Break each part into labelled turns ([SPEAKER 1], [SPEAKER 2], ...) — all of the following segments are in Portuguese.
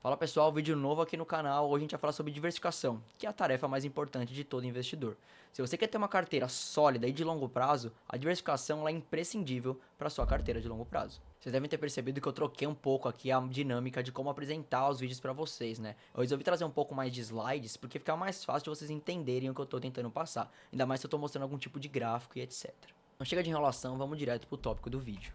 [SPEAKER 1] Fala pessoal, vídeo novo aqui no canal. Hoje a gente vai falar sobre diversificação, que é a tarefa mais importante de todo investidor. Se você quer ter uma carteira sólida e de longo prazo, a diversificação ela é imprescindível para sua carteira de longo prazo. Vocês devem ter percebido que eu troquei um pouco aqui a dinâmica de como apresentar os vídeos para vocês, né? Eu resolvi trazer um pouco mais de slides porque fica mais fácil de vocês entenderem o que eu estou tentando passar, ainda mais se eu estou mostrando algum tipo de gráfico e etc. Não chega de enrolação, vamos direto para o tópico do vídeo.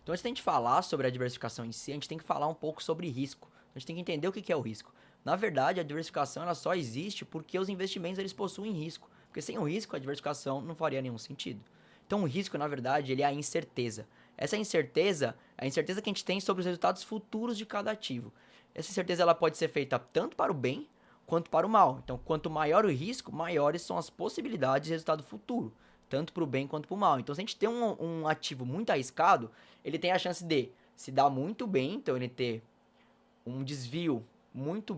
[SPEAKER 1] Então, antes da gente falar sobre a diversificação em si, a gente tem que falar um pouco sobre risco. A gente tem que entender o que é o risco. Na verdade, a diversificação ela só existe porque os investimentos eles possuem risco. Porque sem o risco, a diversificação não faria nenhum sentido. Então, o risco, na verdade, ele é a incerteza. Essa incerteza é a incerteza que a gente tem sobre os resultados futuros de cada ativo. Essa incerteza ela pode ser feita tanto para o bem quanto para o mal. Então, quanto maior o risco, maiores são as possibilidades de resultado futuro, tanto para o bem quanto para o mal. Então, se a gente tem um ativo muito arriscado, ele tem a chance de se dar muito bem, então ele ter um desvio muito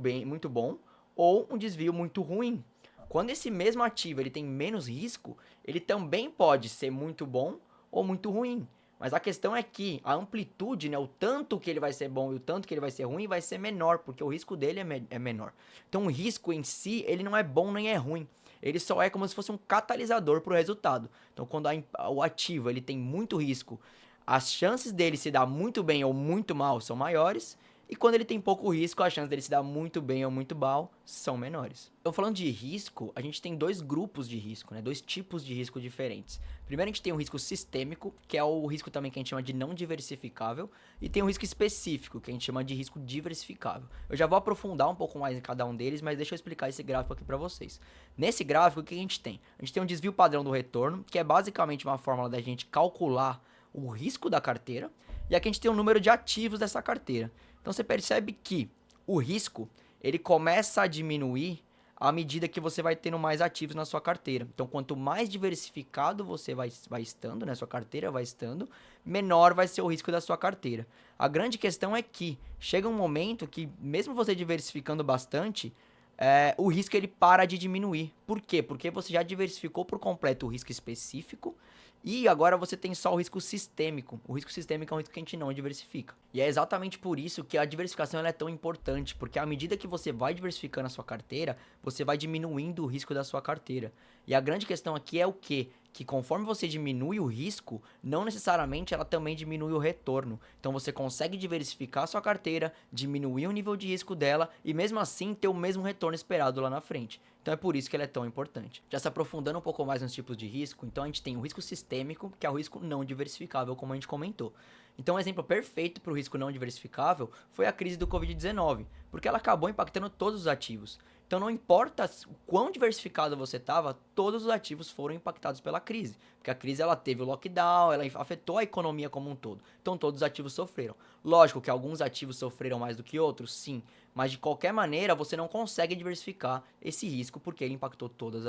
[SPEAKER 1] bom, ou um desvio muito ruim. Quando esse mesmo ativo ele tem menos risco, ele também pode ser muito bom ou muito ruim. Mas a questão é que a amplitude, né, o tanto que ele vai ser bom e o tanto que ele vai ser ruim, vai ser menor, porque o risco dele é menor. Então o risco em si, ele não é bom nem é ruim. Ele só é como se fosse um catalisador para o resultado. Então quando o ativo ele tem muito risco, as chances dele se dar muito bem ou muito mal são maiores, e quando ele tem pouco risco, as chances dele se dar muito bem ou muito mal são menores. Então, falando de risco, a gente tem dois grupos de risco, né? Dois tipos de risco diferentes. Primeiro, a gente tem o risco sistêmico, que é o risco também que a gente chama de não diversificável, e tem o risco específico, que a gente chama de risco diversificável. Eu já vou aprofundar um pouco mais em cada um deles, mas deixa eu explicar esse gráfico aqui para vocês. Nesse gráfico, o que a gente tem? A gente tem um desvio padrão do retorno, que é basicamente uma fórmula da gente calcular o risco da carteira, e aqui a gente tem o número de ativos dessa carteira. Então você percebe que o risco ele começa a diminuir à medida que você vai tendo mais ativos na sua carteira. Então, quanto mais diversificado você vai estando, né, sua carteira vai estando, menor vai ser o risco da sua carteira. A grande questão é que chega um momento que, mesmo você diversificando bastante, o risco ele para de diminuir. Por quê? Porque você já diversificou por completo o risco específico e agora você tem só o risco sistêmico. O risco sistêmico é um risco que a gente não diversifica. E é exatamente por isso que a diversificação ela é tão importante, porque à medida que você vai diversificando a sua carteira, você vai diminuindo o risco da sua carteira. E a grande questão aqui é o quê? Que conforme você diminui o risco, não necessariamente ela também diminui o retorno. Então você consegue diversificar a sua carteira, diminuir o nível de risco dela e mesmo assim ter o mesmo retorno esperado lá na frente. Então é por isso que ela é tão importante. Já se aprofundando um pouco mais nos tipos de risco, então a gente tem o risco sistêmico, que é o risco não diversificável, como a gente comentou. Então, um exemplo perfeito para o risco não diversificável foi a crise do Covid-19, porque ela acabou impactando todos os ativos. Então, não importa o quão diversificado você estava, todos os ativos foram impactados pela crise. Porque a crise ela teve o lockdown, ela afetou a economia como um todo. Então, todos os ativos sofreram. Lógico que alguns ativos sofreram mais do que outros, sim. Mas, de qualquer maneira, você não consegue diversificar esse risco porque ele impactou todos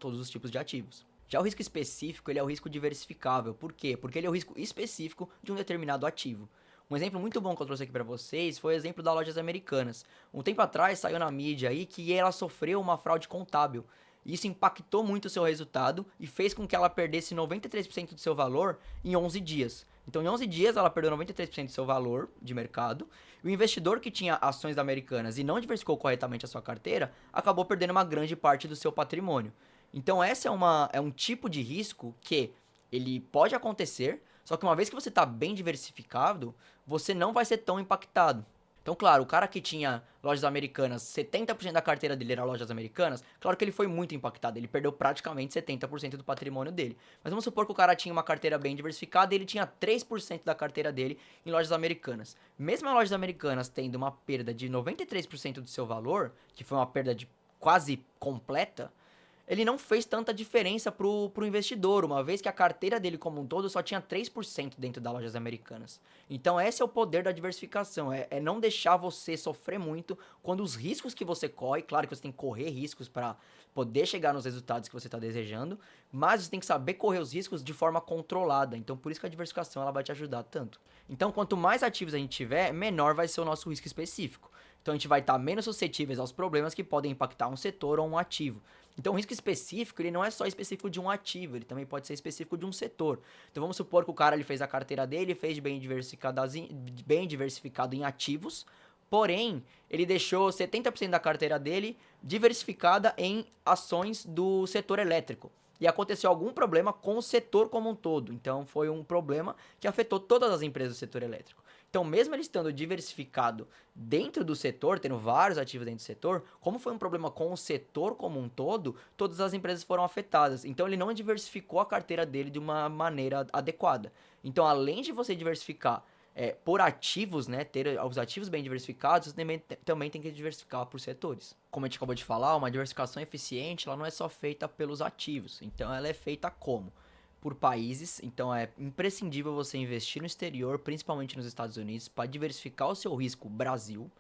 [SPEAKER 1] os tipos de ativos. Já o risco específico, ele é o risco diversificável. Por quê? Porque ele é o risco específico de um determinado ativo. Um exemplo muito bom que eu trouxe aqui para vocês foi o exemplo das lojas americanas. Um tempo atrás saiu na mídia aí que ela sofreu uma fraude contábil. Isso impactou muito o seu resultado e fez com que ela perdesse 93% do seu valor em 11 dias. Então, em 11 dias, ela perdeu 93% do seu valor de mercado. E o investidor que tinha ações da Americanas e não diversificou corretamente a sua carteira, acabou perdendo uma grande parte do seu patrimônio. Então, essa é um tipo de risco que ele pode acontecer, só que uma vez que você está bem diversificado, você não vai ser tão impactado. Então, claro, o cara que tinha lojas americanas, 70% da carteira dele era lojas americanas, claro que ele foi muito impactado, ele perdeu praticamente 70% do patrimônio dele. Mas vamos supor que o cara tinha uma carteira bem diversificada e ele tinha 3% da carteira dele em lojas americanas. Mesmo as lojas americanas tendo uma perda de 93% do seu valor, que foi uma perda de quase completa, ele não fez tanta diferença pro investidor, uma vez que a carteira dele como um todo só tinha 3% dentro das lojas americanas. Então esse é o poder da diversificação, é não deixar você sofrer muito quando os riscos que você corre, claro que você tem que correr riscos para poder chegar nos resultados que você está desejando, mas você tem que saber correr os riscos de forma controlada, então por isso que a diversificação ela vai te ajudar tanto. Então quanto mais ativos a gente tiver, menor vai ser o nosso risco específico. Então a gente vai estar menos suscetíveis aos problemas que podem impactar um setor ou um ativo. Então, o risco específico, ele não é só específico de um ativo, ele também pode ser específico de um setor. Então, vamos supor que o cara ele fez a carteira dele, fez bem diversificado em ativos, Porém, ele deixou 70% da carteira dele diversificada em ações do setor elétrico. E aconteceu algum problema com o setor como um todo. Então, foi um problema que afetou todas as empresas do setor elétrico. Então, mesmo ele estando diversificado dentro do setor, tendo vários ativos dentro do setor, como foi um problema com o setor como um todo, todas as empresas foram afetadas. Então, ele não diversificou a carteira dele de uma maneira adequada. Então, além de você diversificar por ativos, né, ter os ativos bem diversificados, você também tem que diversificar por setores. Como a gente acabou de falar, uma diversificação eficiente, ela não é só feita pelos ativos. Então, ela é feita como? Por países, então é imprescindível você investir no exterior, principalmente nos Estados Unidos, para diversificar o seu risco Brasil.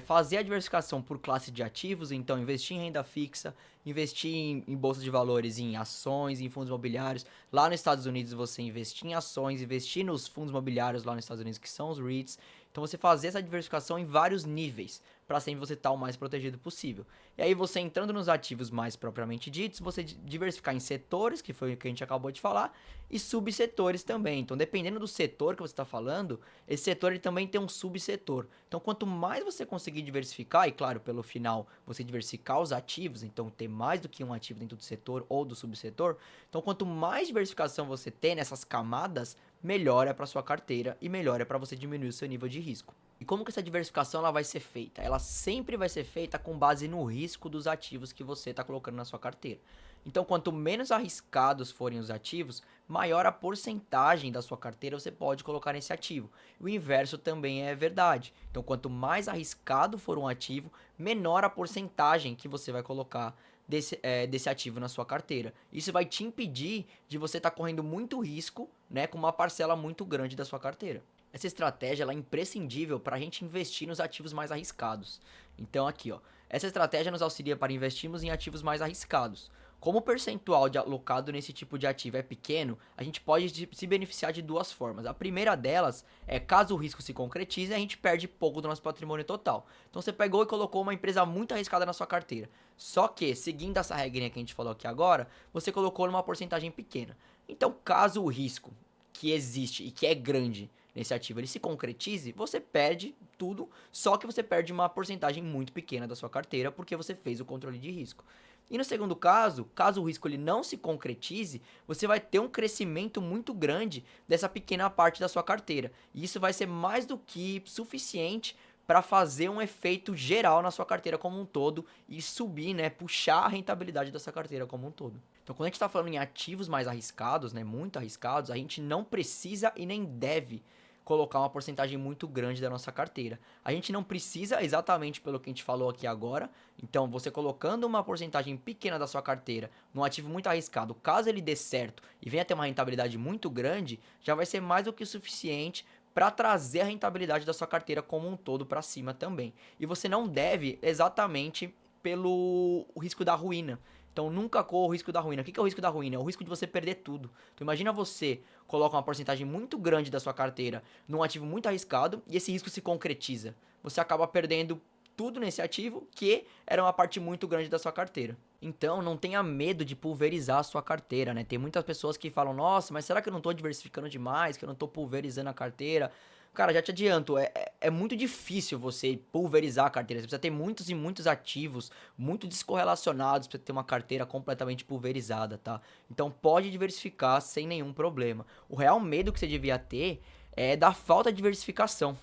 [SPEAKER 1] Fazer a diversificação por classe de ativos, então investir em renda fixa, investir em bolsa de valores, em ações, em fundos imobiliários. Lá nos Estados Unidos você investir em ações, investir nos fundos imobiliários lá nos Estados Unidos, que são os REITs. Então você fazer essa diversificação em vários níveis, para sempre você estar o mais protegido possível. E aí você entrando nos ativos mais propriamente ditos, você diversificar em setores, que foi o que a gente acabou de falar, e subsetores também. Então dependendo do setor que você está falando, esse setor ele também tem um subsetor. Então quanto mais você conseguir diversificar, e claro, pelo final você diversificar os ativos, então ter mais do que um ativo dentro do setor ou do subsetor, então quanto mais diversificação você ter nessas camadas, melhor é para sua carteira e melhor é para você diminuir o seu nível de risco. E como que essa diversificação ela vai ser feita? Ela sempre vai ser feita com base no risco dos ativos que você está colocando na sua carteira. Então, quanto menos arriscados forem os ativos, maior a porcentagem da sua carteira você pode colocar nesse ativo. O inverso também é verdade. Então, quanto mais arriscado for um ativo, menor a porcentagem que você vai colocar desse ativo na sua carteira. Isso vai te impedir de você estar correndo muito risco, né, com uma parcela muito grande da sua carteira. Essa estratégia ela é imprescindível para a gente investir nos ativos mais arriscados. Então aqui, ó, essa estratégia nos auxilia para investirmos em ativos mais arriscados. Como o percentual de alocado nesse tipo de ativo é pequeno, a gente pode se beneficiar de duas formas. A primeira delas é caso o risco se concretize, a gente perde pouco do nosso patrimônio total. Então você pegou e colocou uma empresa muito arriscada na sua carteira. Só que, seguindo essa regrinha que a gente falou aqui agora, você colocou numa porcentagem pequena. Então, caso o risco que existe e que é grande nesse ativo ele se concretize, você perde tudo, só que você perde uma porcentagem muito pequena da sua carteira porque você fez o controle de risco. E no segundo caso, caso o risco ele não se concretize, você vai ter um crescimento muito grande dessa pequena parte da sua carteira. E isso vai ser mais do que suficiente para fazer um efeito geral na sua carteira como um todo e subir, né, puxar a rentabilidade dessa carteira como um todo. Então, quando a gente está falando em ativos mais arriscados, né, muito arriscados, a gente não precisa e nem deve colocar uma porcentagem muito grande da nossa carteira. A gente não precisa exatamente pelo que a gente falou aqui agora. Então, você colocando uma porcentagem pequena da sua carteira num ativo muito arriscado, caso ele dê certo e venha ter uma rentabilidade muito grande, já vai ser mais do que o suficiente para trazer a rentabilidade da sua carteira como um todo para cima também. E você não deve exatamente pelo risco da ruína. Então nunca corra o risco da ruína. O que é o risco da ruína? É o risco de você perder tudo. Então imagina você coloca uma porcentagem muito grande da sua carteira num ativo muito arriscado e esse risco se concretiza. Você acaba perdendo tudo nesse ativo que era uma parte muito grande da sua carteira. Então não tenha medo de pulverizar a sua carteira, né? Tem muitas pessoas que falam, nossa, mas será que eu não estou diversificando demais, que eu não estou pulverizando a carteira? Cara, já te adianto, é muito difícil você pulverizar a carteira. Você precisa ter muitos e muitos ativos, muito descorrelacionados para ter uma carteira completamente pulverizada, tá? Então pode diversificar sem nenhum problema. O real medo que você devia ter é da falta de diversificação.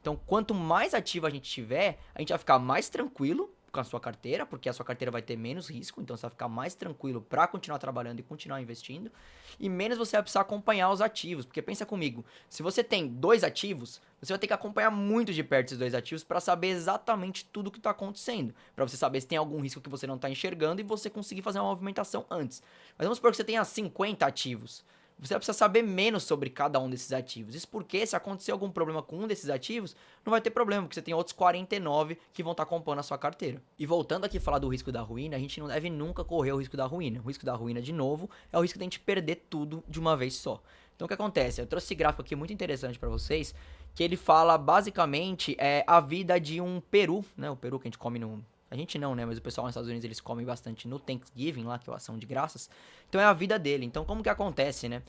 [SPEAKER 1] Então, quanto mais ativo a gente tiver, a gente vai ficar mais tranquilo com a sua carteira, porque a sua carteira vai ter menos risco, então você vai ficar mais tranquilo para continuar trabalhando e continuar investindo, e menos você vai precisar acompanhar os ativos, porque pensa comigo, se você tem dois ativos, você vai ter que acompanhar muito de perto esses dois ativos para saber exatamente tudo o que está acontecendo, para você saber se tem algum risco que você não está enxergando e você conseguir fazer uma movimentação antes. Mas vamos supor que você tenha 50 ativos. Você vai precisar saber menos sobre cada um desses ativos. Isso porque, se acontecer algum problema com um desses ativos, não vai ter problema, porque você tem outros 49 que vão estar compondo a sua carteira. E voltando aqui a falar do risco da ruína, a gente não deve nunca correr o risco da ruína. O risco da ruína, de novo, é o risco de a gente perder tudo de uma vez só. Então o que acontece? Eu trouxe esse gráfico aqui muito interessante para vocês, que ele fala basicamente a vida de um peru, né? O peru que a gente come no... A gente não, né? Mas o pessoal nos Estados Unidos eles comem bastante no Thanksgiving lá, que é a ação de graças. Então é a vida dele. Então como que acontece, né?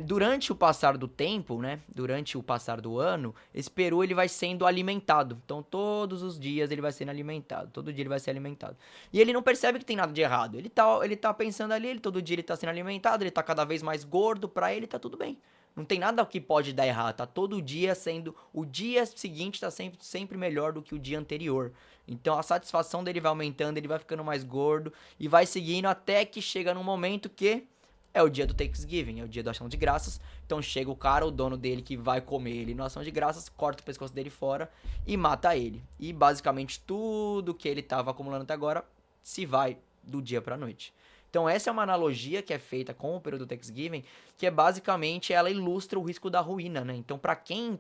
[SPEAKER 1] Durante o passar do tempo, né, durante o passar do ano, esse peru ele vai sendo alimentado. Então todos os dias ele vai sendo alimentado, todo dia ele vai ser alimentado. E ele não percebe que tem nada de errado. Ele tá pensando ali, todo dia ele tá sendo alimentado, ele tá cada vez mais gordo, pra ele tá tudo bem. Não tem nada que pode dar errado, tá todo dia sendo, o dia seguinte tá sempre melhor do que o dia anterior. Então a satisfação dele vai aumentando, ele vai ficando mais gordo e vai seguindo até que chega num momento que é o dia do Thanksgiving, é o dia da ação de graças. Então chega o cara, o dono dele, que vai comer ele na ação de graças, corta o pescoço dele fora e mata ele. E basicamente tudo que ele estava acumulando até agora se vai do dia pra noite. Então essa é uma analogia que é feita com o período do Thanksgiving, que é basicamente ela ilustra o risco da ruína, né? Então pra quem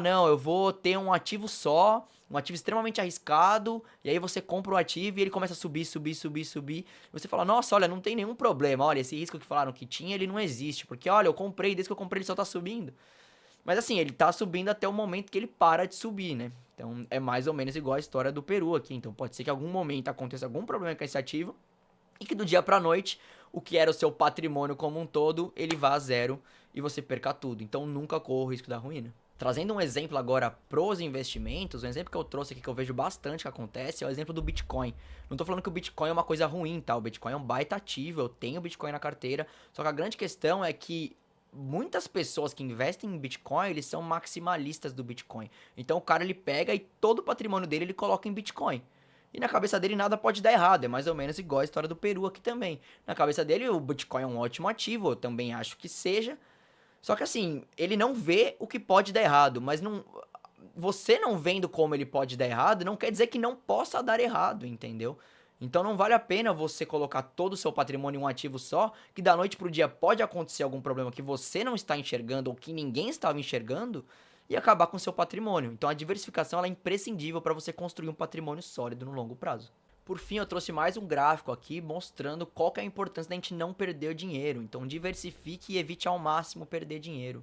[SPEAKER 1] não, eu vou ter um ativo só, um ativo extremamente arriscado, e aí você compra o ativo e ele começa a subir, subir, subir, subir. E você fala, nossa, olha, não tem nenhum problema, olha, esse risco que falaram que tinha, ele não existe, porque olha, eu comprei, desde que eu comprei ele só tá subindo. Mas assim, ele tá subindo até o momento que ele para de subir, né? Então é mais ou menos igual a história do Peru aqui. Então pode ser que em algum momento aconteça algum problema com esse ativo e que do dia pra noite, o que era o seu patrimônio como um todo, ele vá a zero e você perca tudo. Então nunca corra o risco da ruína. Trazendo um exemplo agora pros investimentos, um exemplo que eu trouxe aqui que eu vejo bastante que acontece é o exemplo do Bitcoin. Não tô falando que o Bitcoin é uma coisa ruim, tá? O Bitcoin é um baita ativo, eu tenho Bitcoin na carteira, só que a grande questão é que muitas pessoas que investem em Bitcoin, eles são maximalistas do Bitcoin. Então o cara ele pega e todo o patrimônio dele ele coloca em Bitcoin. E na cabeça dele nada pode dar errado, é mais ou menos igual a história do Peru aqui também. Na cabeça dele o Bitcoin é um ótimo ativo, eu também acho que seja. Só que assim, ele não vê o que pode dar errado, mas não, você não vendo como ele pode dar errado, não quer dizer que não possa dar errado, entendeu? Então não vale a pena você colocar todo o seu patrimônio em um ativo só, que da noite pro dia pode acontecer algum problema que você não está enxergando ou que ninguém estava enxergando e acabar com o seu patrimônio. Então a diversificação ela é imprescindível para você construir um patrimônio sólido no longo prazo. Por fim, eu trouxe mais um gráfico aqui mostrando qual que é a importância da gente não perder dinheiro. Então diversifique e evite ao máximo perder dinheiro.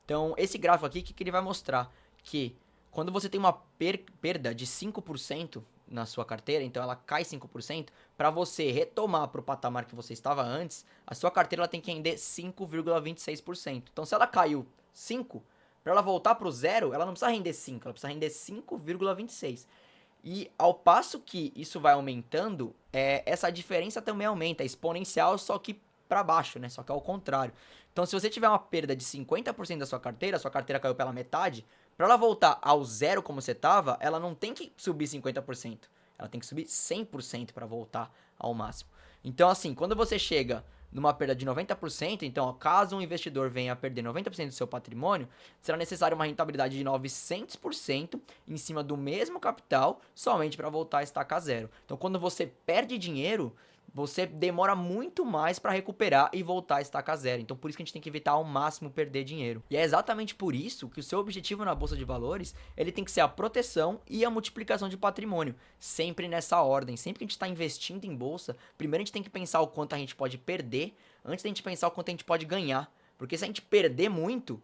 [SPEAKER 1] Então esse gráfico aqui, o que ele vai mostrar? Que quando você tem uma perda de 5% na sua carteira, então ela cai 5%, para você retomar para o patamar que você estava antes, a sua carteira ela tem que render 5,26%. Então se ela caiu 5, para ela voltar para o zero, ela não precisa render 5, ela precisa render 5,26. E ao passo que isso vai aumentando, essa diferença também aumenta, é exponencial, só que para baixo, né? Só que ao contrário. Então, se você tiver uma perda de 50% da sua carteira caiu pela metade, para ela voltar ao zero como você estava, ela não tem que subir 50%, ela tem que subir 100% para voltar ao máximo. Então, assim, quando você chega numa perda de 90%, então, ó, caso um investidor venha a perder 90% do seu patrimônio, será necessária uma rentabilidade de 900% em cima do mesmo capital, somente para voltar a estacar zero. Então, quando você perde dinheiro, você demora muito mais para recuperar e voltar a estacar zero. Então, por isso que a gente tem que evitar ao máximo perder dinheiro. E é exatamente por isso que o seu objetivo na bolsa de valores, ele tem que ser a proteção e a multiplicação de patrimônio, sempre nessa ordem. Sempre que a gente está investindo em bolsa, primeiro a gente tem que pensar o quanto a gente pode perder, antes da gente pensar o quanto a gente pode ganhar. Porque se a gente perder muito,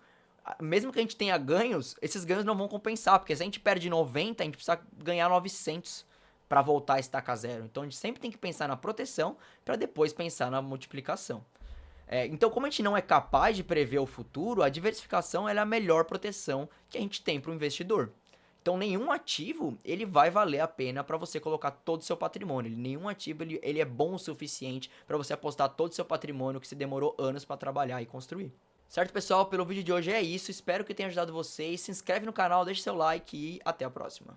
[SPEAKER 1] mesmo que a gente tenha ganhos, esses ganhos não vão compensar, porque se a gente perde 90, a gente precisa ganhar 900 para voltar a estacar zero. Então a gente sempre tem que pensar na proteção para depois pensar na multiplicação. Então, como a gente não é capaz de prever o futuro, a diversificação é a melhor proteção que a gente tem para o investidor. Então, nenhum ativo ele vai valer a pena para você colocar todo o seu patrimônio. Nenhum ativo ele é bom o suficiente para você apostar todo o seu patrimônio que você demorou anos para trabalhar e construir. Certo, pessoal? Pelo vídeo de hoje é isso. Espero que tenha ajudado vocês. Se inscreve no canal, deixe seu like e até a próxima.